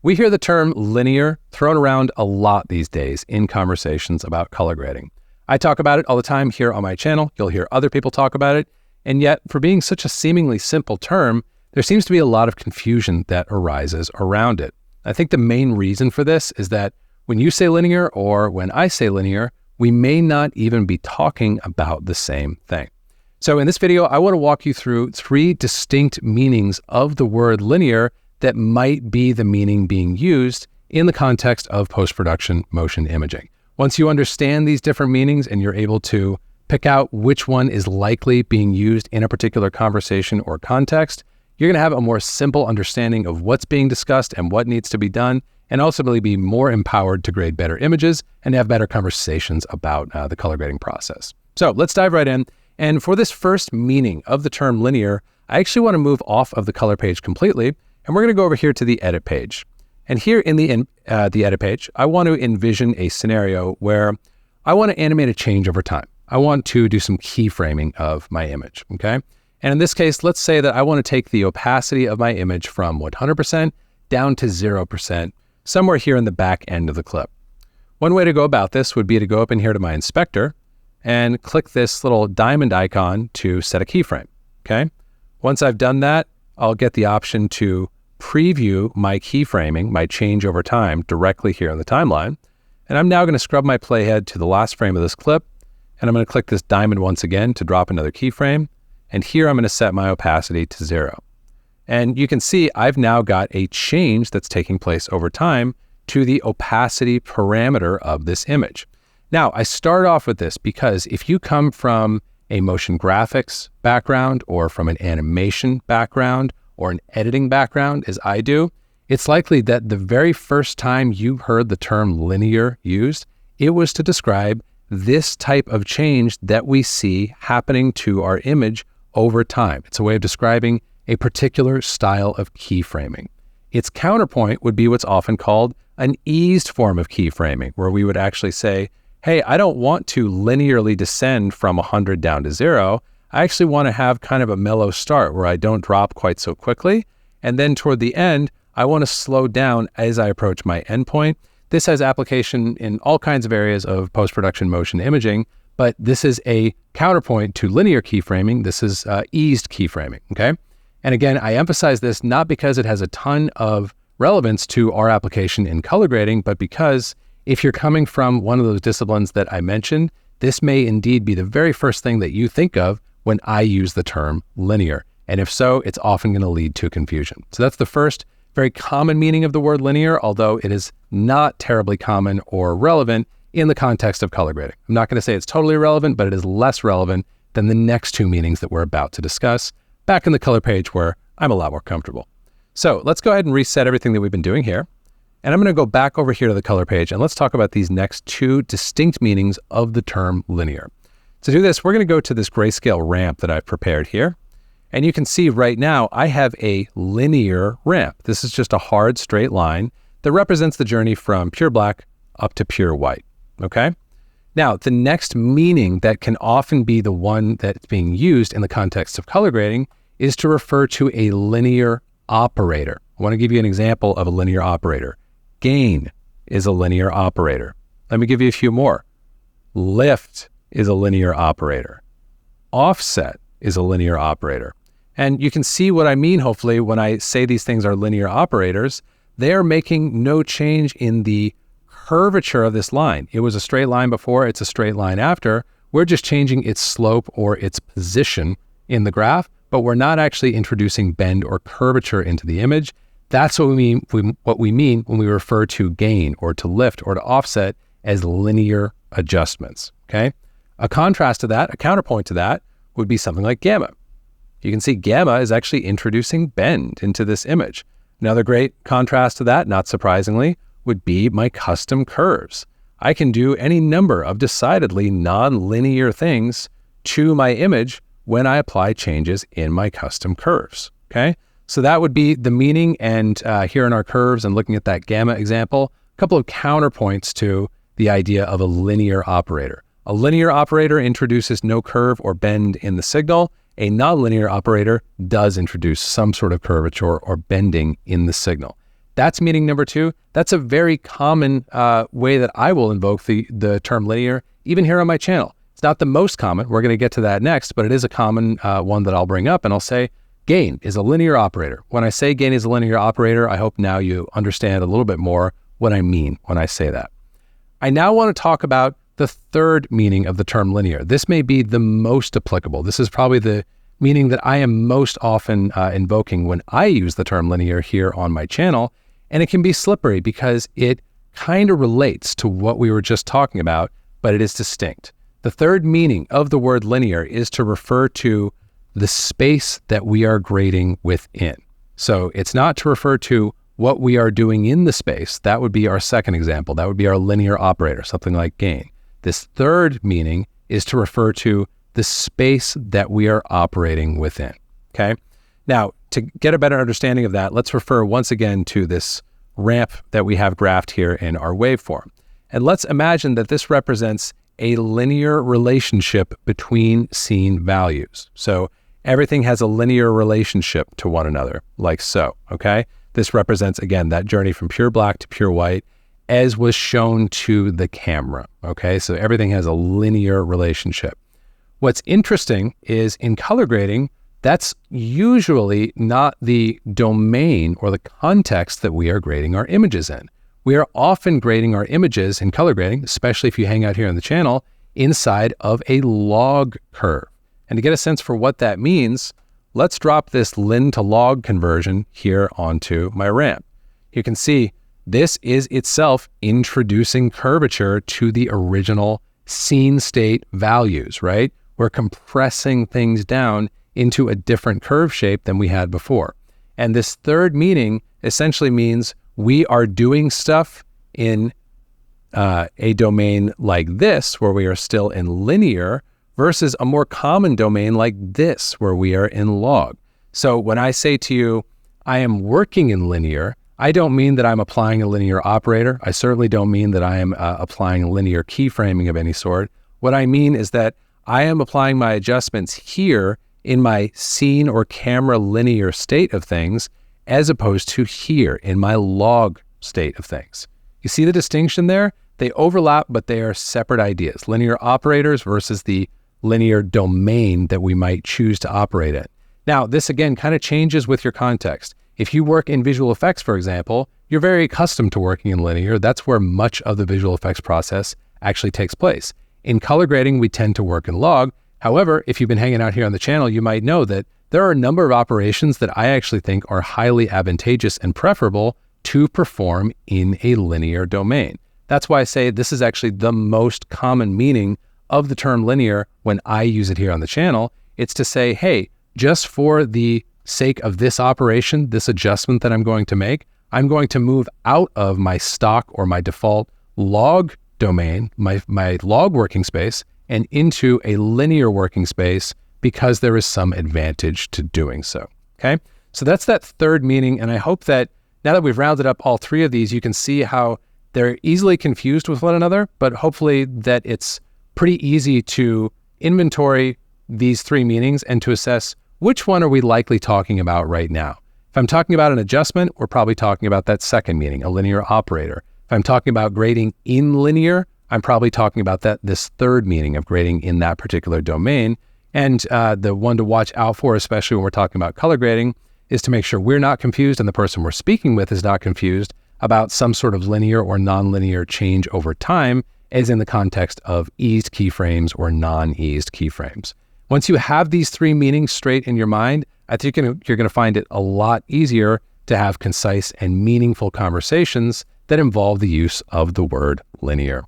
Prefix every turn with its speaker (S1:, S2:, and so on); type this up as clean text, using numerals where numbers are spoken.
S1: We hear the term linear thrown around a lot these days in conversations about color grading. I talk about it all the time here on my channel. You'll hear other people talk about it. And yet, for being such a seemingly simple term, there seems to be a lot of confusion that arises around it. I think the main reason for this is that when you say linear or when I say linear, we may not even be talking about the same thing. So in this video, I want to walk you through 3 distinct meanings of the word linear that might be the meaning being used in the context of post-production motion imaging. Once you understand these different meanings and you're able to pick out which one is likely being used in a particular conversation or context, you're going to have a more simple understanding of what's being discussed and what needs to be done, and ultimately be more empowered to grade better images and have better conversations about the color grading process. So let's dive right in. And for this first meaning of the term linear, I actually want to move off of the color page completely, and we're going to go over here to the edit page. And here in the edit page, I want to envision a scenario where I want to animate a change over time. I want to do some keyframing of my image, okay? And in this case, let's say that I want to take the opacity of my image from 100% down to 0%, somewhere here in the back end of the clip. One way to go about this would be to go up in here to my inspector and click this little diamond icon to set a keyframe, okay? Once I've done that, I'll get the option to preview my keyframing, my change over time, directly here in the timeline. And I'm now going to scrub my playhead to the last frame of this clip, and I'm going to click this diamond once again to drop another keyframe. And here I'm going to set my opacity to 0. And you can see I've now got a change that's taking place over time to the opacity parameter of this image. Now, I start off with this because if you come from a motion graphics background or from an animation background or an editing background, as I do, it's likely that the very first time you heard the term linear used, it was to describe this type of change that we see happening to our image over time. It's a way of describing a particular style of keyframing. Its counterpoint would be what's often called an eased form of keyframing, where we would actually say, hey, I don't want to linearly descend from 100 down to 0. I actually want to have kind of a mellow start where I don't drop quite so quickly. And then toward the end, I want to slow down as I approach my endpoint. This has application in all kinds of areas of post-production motion imaging, but this is a counterpoint to linear keyframing. This is eased keyframing, okay? And again, I emphasize this not because it has a ton of relevance to our application in color grading, but because if you're coming from one of those disciplines that I mentioned, this may indeed be the very first thing that you think of when I use the term linear. And if so, it's often going to lead to confusion. So that's the first very common meaning of the word linear, although it is not terribly common or relevant in the context of color grading. I'm not going to say it's totally irrelevant, but it is less relevant than the next 2 meanings that we're about to discuss back in the color page where I'm a lot more comfortable. So let's go ahead and reset everything that we've been doing here. And I'm going to go back over here to the color page and let's talk about these next 2 distinct meanings of the term linear. To do this, we're going to go to this grayscale ramp that I've prepared here. And you can see right now I have a linear ramp. This is just a hard straight line that represents the journey from pure black up to pure white, okay? Now, the next meaning that can often be the one that's being used in the context of color grading is to refer to a linear operator. I want to give you an example of a linear operator. Gain is a linear operator. Let me give you a few more. Lift is a linear operator. Offset is a linear operator. And you can see what I mean, hopefully, when I say these things are linear operators. They are making no change in the curvature of this line. It was a straight line before, it's a straight line after. We're just changing its slope or its position in the graph, but we're not actually introducing bend or curvature into the image. That's what we mean when we refer to gain or to lift or to offset as linear adjustments, okay? A contrast to that, a counterpoint to that, would be something like gamma. You can see gamma is actually introducing bend into this image. Another great contrast to that, not surprisingly, would be my custom curves. I can do any number of decidedly non-linear things to my image when I apply changes in my custom curves, okay? So that would be the meaning, and here in our curves and looking at that gamma example, a couple of counterpoints to the idea of a linear operator. A linear operator introduces no curve or bend in the signal. A nonlinear operator does introduce some sort of curvature or bending in the signal. That's meaning number two. That's a very common way that I will invoke the term linear, even here on my channel. It's not the most common. We're going to get to that next, but it is a common one that I'll bring up, and I'll say gain is a linear operator. When I say gain is a linear operator, I hope now you understand a little bit more what I mean when I say that. I now want to talk about the third meaning of the term linear. This may be the most applicable. This is probably the meaning that I am most often invoking when I use the term linear here on my channel. And it can be slippery because it kind of relates to what we were just talking about, but it is distinct. The third meaning of the word linear is to refer to the space that we are grading within. So it's not to refer to what we are doing in the space. That would be our second example. That would be our linear operator, something like gain. This third meaning is to refer to the space that we are operating within, okay? Now, to get a better understanding of that, let's refer once again to this ramp that we have graphed here in our waveform. And let's imagine that this represents a linear relationship between scene values. So everything has a linear relationship to one another, like so, okay? This represents, again, that journey from pure black to pure white, as was shown to the camera, okay? So everything has a linear relationship. What's interesting is in color grading, that's usually not the domain or the context that we are grading our images in. We are often grading our images in color grading, especially if you hang out here on the channel, inside of a log curve. And to get a sense for what that means, let's drop this lin to log conversion here onto my ramp. You can see this is itself introducing curvature to the original scene state values, right? We're compressing things down into a different curve shape than we had before. And this third meaning essentially means we are doing stuff in a domain like this, where we are still in linear, versus a more common domain like this, where we are in log. So when I say to you, I am working in linear, I don't mean that I'm applying a linear operator. I certainly don't mean that I am applying linear keyframing of any sort. What I mean is that I am applying my adjustments here in my scene or camera linear state of things, as opposed to here in my log state of things. You see the distinction there? They overlap, but they are separate ideas. Linear operators versus the linear domain that we might choose to operate in. Now, this again kind of changes with your context. If you work in visual effects, for example, you're very accustomed to working in linear. That's where much of the visual effects process actually takes place. In color grading, we tend to work in log. However, if you've been hanging out here on the channel, you might know that there are a number of operations that I actually think are highly advantageous and preferable to perform in a linear domain. That's why I say this is actually the most common meaning of the term linear when I use it here on the channel. It's to say, hey, just for the sake of this operation, this adjustment that I'm going to make, I'm going to move out of my stock or my default log domain, my log working space, and into a linear working space because there is some advantage to doing so, okay? So that's that third meaning, and I hope that now that we've rounded up all three of these, you can see how they're easily confused with one another, but hopefully that it's pretty easy to inventory these three meanings and to assess which one are we likely talking about right now. If I'm talking about an adjustment, we're probably talking about that second meaning, a linear operator. If I'm talking about grading in linear, I'm probably talking about this third meaning of grading in that particular domain. And the one to watch out for, especially when we're talking about color grading, is to make sure we're not confused and the person we're speaking with is not confused about some sort of linear or nonlinear change over time, as in the context of eased keyframes or non-eased keyframes. Once you have these three meanings straight in your mind, I think you're going to find it a lot easier to have concise and meaningful conversations that involve the use of the word linear.